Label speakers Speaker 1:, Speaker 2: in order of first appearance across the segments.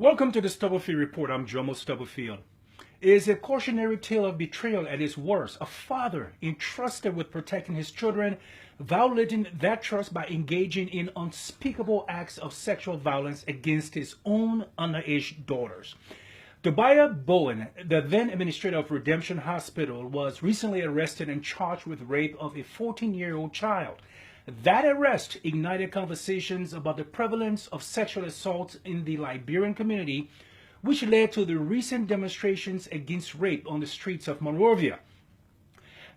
Speaker 1: Welcome to the Stubblefield Report. I'm Jomo Stubblefield. It is a cautionary tale of betrayal at its worst. A father entrusted with protecting his children, violating that trust by engaging in unspeakable acts of sexual violence against his own underage daughters. Tobiah Bowen, the then administrator of Redemption Hospital, was recently arrested and charged with rape of a 14-year-old child. That arrest ignited conversations about the prevalence of sexual assault in the Liberian community, which led to the recent demonstrations against rape on the streets of Monrovia.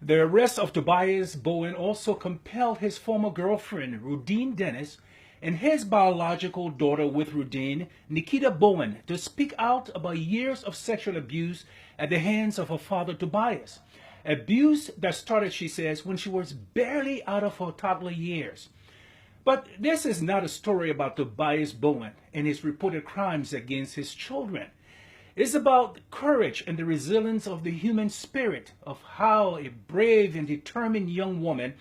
Speaker 1: The arrest of Tobias Bowen also compelled his former girlfriend, Rudine Dennis, and his biological daughter with Rudine, Nikita Bowen, to speak out about years of sexual abuse at the hands of her father, Tobias. Abuse that started, she says, when she was barely out of her toddler years. But this is not a story about Tobias Bowen and his reported crimes against his children. It's about courage and the resilience of the human spirit, of how a brave and determined young woman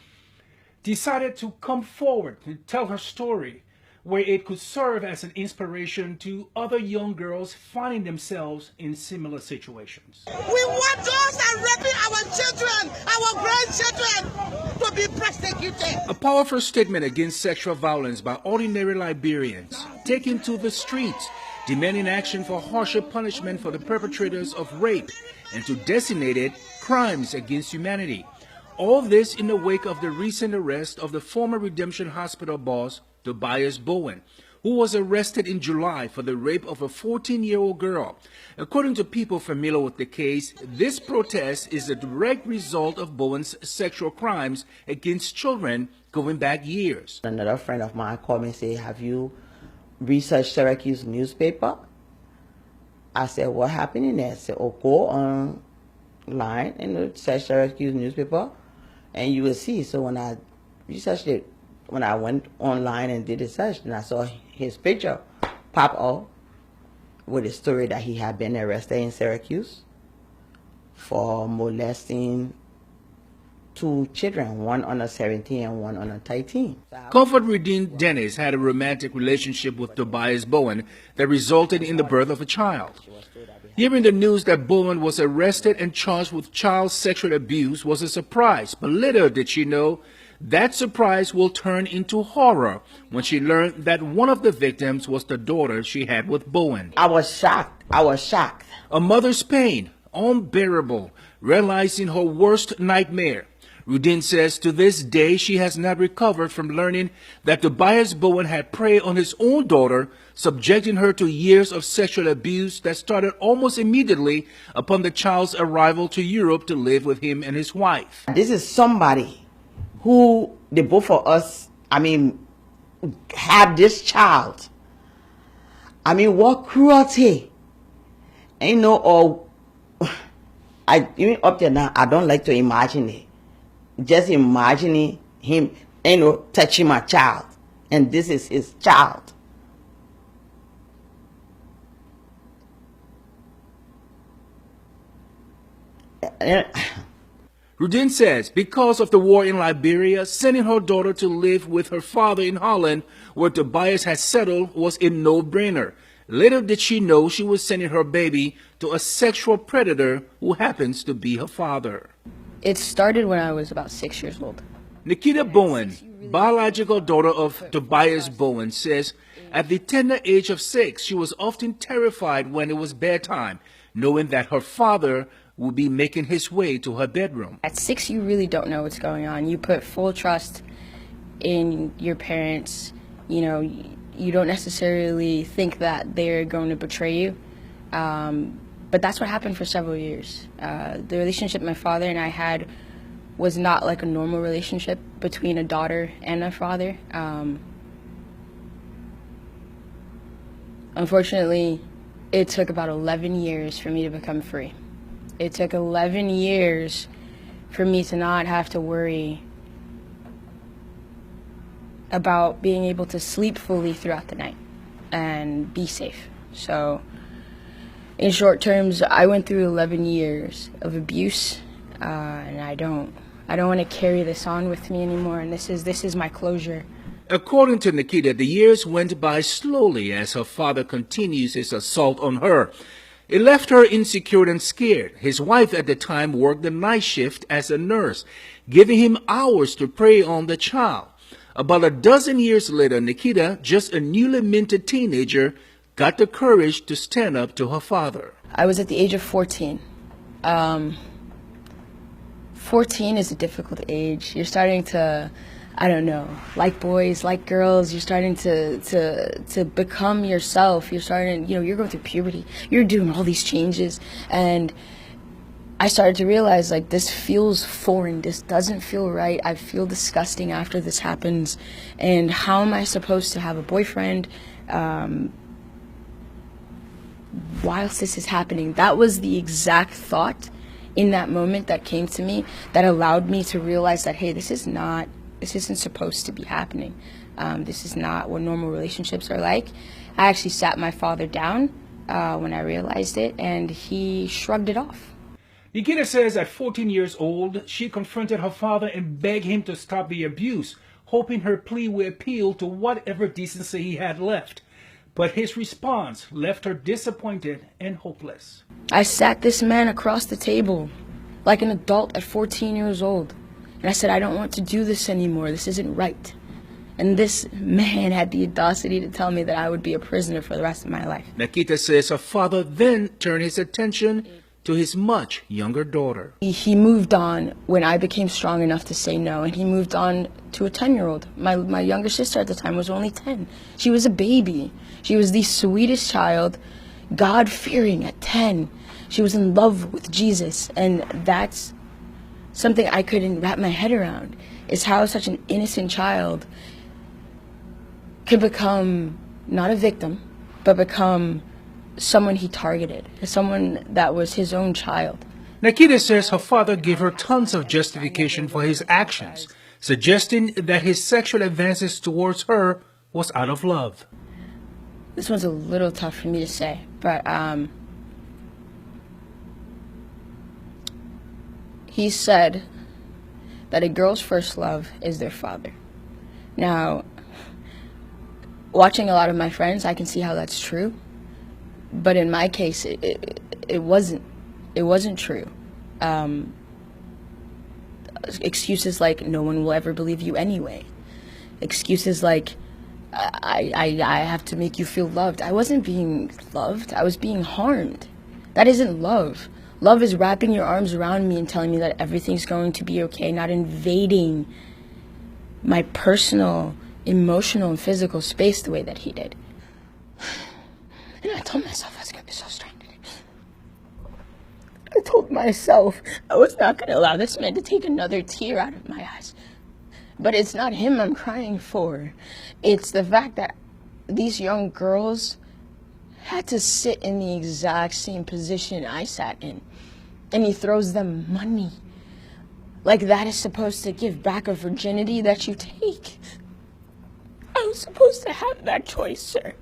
Speaker 1: decided to come forward and tell her story, where it could serve as an inspiration to other young girls finding themselves in similar situations.
Speaker 2: We want those that are raping our children, our grandchildren, to be prosecuted.
Speaker 1: A powerful statement against sexual violence by ordinary Liberians, taking to the streets, demanding action for harsher punishment for the perpetrators of rape and to designate crimes against humanity. All this in the wake of the recent arrest of the former Redemption Hospital boss, Tobias Bowen, who was arrested in July for the rape of a 14-year-old girl. According to people familiar with the case, this protest is a direct result of Bowen's sexual crimes against children going back years.
Speaker 3: Another friend of mine called me and said, "Have you researched Syracuse newspaper?" I said, "What happened in there?" I said, "Oh, go online and search Syracuse newspaper and you will see." So when I researched it, when I went online and did the search, and I saw his picture pop up with a story that he had been arrested in Syracuse for molesting two children, one under 17 and one under 13.
Speaker 1: Comfort Rudine Dennis had a romantic relationship with Tobias Bowen that resulted in the birth of a child. Hearing the news that Bowen was arrested and charged with child sexual abuse was a surprise, but little did she know that surprise will turn into horror when she learned that one of the victims was the daughter she had with Bowen.
Speaker 3: I was shocked.
Speaker 1: A mother's pain, unbearable, realizing her worst nightmare. Rudine says to this day she has not recovered from learning that Tobias Bowen had preyed on his own daughter, subjecting her to years of sexual abuse that started almost immediately upon the child's arrival to Europe to live with him and his wife.
Speaker 3: This is somebody who, the both of us, have this child. What cruelty. Even up to now, I don't like to imagine it. Just imagining him, touching my child. And this is his child.
Speaker 1: Rudine says because of the war in Liberia, sending her daughter to live with her father in Holland, where Tobias had settled, was a no-brainer. Little did she know she was sending her baby to a sexual predator who happens to be her father.
Speaker 4: It started when I was about 6 years old.
Speaker 1: Nikita Bowen, biological daughter of Tobias Bowen, says at the tender age of 6, she was often terrified when it was bedtime, knowing that her father would be making his way to her bedroom.
Speaker 4: At 6, you really don't know what's going on. You put full trust in your parents. You don't necessarily think that they're going to betray you. But that's what happened for several years. The relationship my father and I had was not like a normal relationship between a daughter and a father. Unfortunately, it took about 11 years for me to become free. It took 11 years for me to not have to worry about being able to sleep fully throughout the night and be safe. So in short terms, I went through 11 years of abuse, and I don't want to carry this on with me anymore. And this is my closure.
Speaker 1: According to Nikita, the years went by slowly as her father continues his assault on her. It left her insecure and scared. His wife at the time worked the night shift as a nurse, giving him hours to prey on the child. About a dozen years later, Nikita, just a newly minted teenager, got the courage to stand up to her father.
Speaker 4: I was at the age of 14. 14 is a difficult age. You're starting to, I don't know, like boys, like girls. You're starting to become yourself. You're starting, you're going through puberty. You're doing all these changes. And I started to realize, like, this feels foreign. This doesn't feel right. I feel disgusting after this happens. And how am I supposed to have a boyfriend whilst this is happening? That was the exact thought in that moment that came to me that allowed me to realize that, hey, this isn't supposed to be happening. This is not what normal relationships are like. I actually sat my father down when I realized it, and he shrugged it off.
Speaker 1: Nikita says at 14 years old, she confronted her father and begged him to stop the abuse, hoping her plea would appeal to whatever decency he had left. But his response left her disappointed and hopeless.
Speaker 4: I sat this man across the table like an adult at 14 years old. And I said, I don't want to do this anymore. This isn't right. And this man had the audacity to tell me that I would be a prisoner for the rest of my life.
Speaker 1: Nikita says her father then turned his attention to his much younger daughter.
Speaker 4: He moved on when I became strong enough to say no, and he moved on to a 10-year-old. My younger sister at the time was only 10. She was a baby. She was the sweetest child, God-fearing at 10. She was in love with Jesus, and that's something I couldn't wrap my head around, is how such an innocent child could become not a victim, but become someone he targeted, someone that was his own child.
Speaker 1: Nikita says her father gave her tons of justification for his actions, suggesting that his sexual advances towards her was out of love.
Speaker 4: This one's a little tough for me to say, but he said that a girl's first love is their father. Now, watching a lot of my friends, I can see how that's true. But in my case, it wasn't true. Excuses like, no one will ever believe you anyway. Excuses like, I have to make you feel loved. I wasn't being loved. I was being harmed. That isn't love. Love is wrapping your arms around me and telling me that everything's going to be okay, not invading my personal, emotional, and physical space the way that he did. And I told myself I was going to be so strong today. I told myself I was not going to allow this man to take another tear out of my eyes. But it's not him I'm crying for. It's the fact that these young girls had to sit in the exact same position I sat in. And he throws them money. Like that is supposed to give back a virginity that you take. I was supposed to have that choice, sir.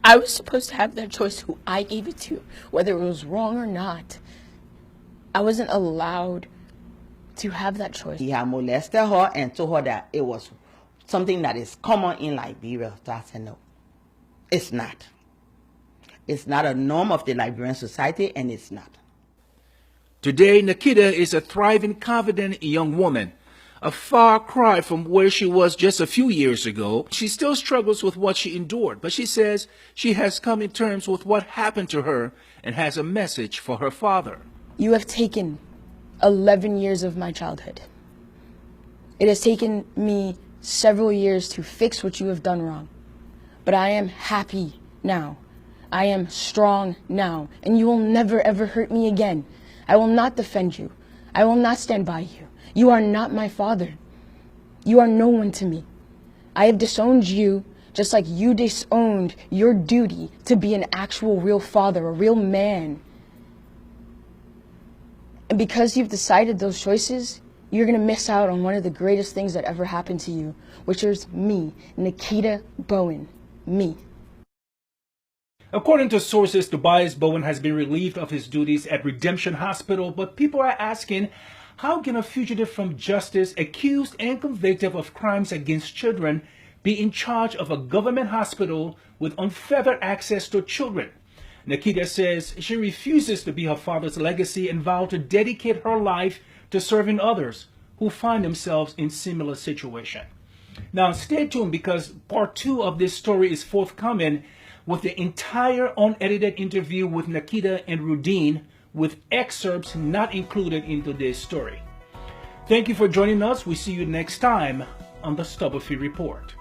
Speaker 4: I was supposed to have that choice who I gave it to, whether it was wrong or not. I wasn't allowed to have that choice.
Speaker 3: He had molested her and told her that it was something that is common in Liberia. So I said, no, it's not. It's not a norm of the Liberian society, and it's not.
Speaker 1: Today, Nikita is a thriving, confident young woman. A far cry from where she was just a few years ago. She still struggles with what she endured, but she says she has come to terms with what happened to her and has a message for her father.
Speaker 4: You have taken 11 years of my childhood. It has taken me several years to fix what you have done wrong. But I am happy now. I am strong now. And you will never ever hurt me again. I will not defend you. I will not stand by you. You are not my father. You are no one to me. I have disowned you just like you disowned your duty to be an actual real father, a real man. And because you've decided those choices, you're going to miss out on one of the greatest things that ever happened to you, which is me, Nikita Bowen, me.
Speaker 1: According to sources, Tobias Bowen has been relieved of his duties at Redemption Hospital, but people are asking, how can a fugitive from justice accused and convicted of crimes against children be in charge of a government hospital with unfettered access to children. Nikita says she refuses to be her father's legacy and vowed to dedicate her life to serving others who find themselves in similar situation. Now stay tuned, because part 2 of this story is forthcoming with the entire unedited interview with Nikita and Rudine, with excerpts not included in today's story. Thank you for joining us. We see you next time on the Stubblefield Report.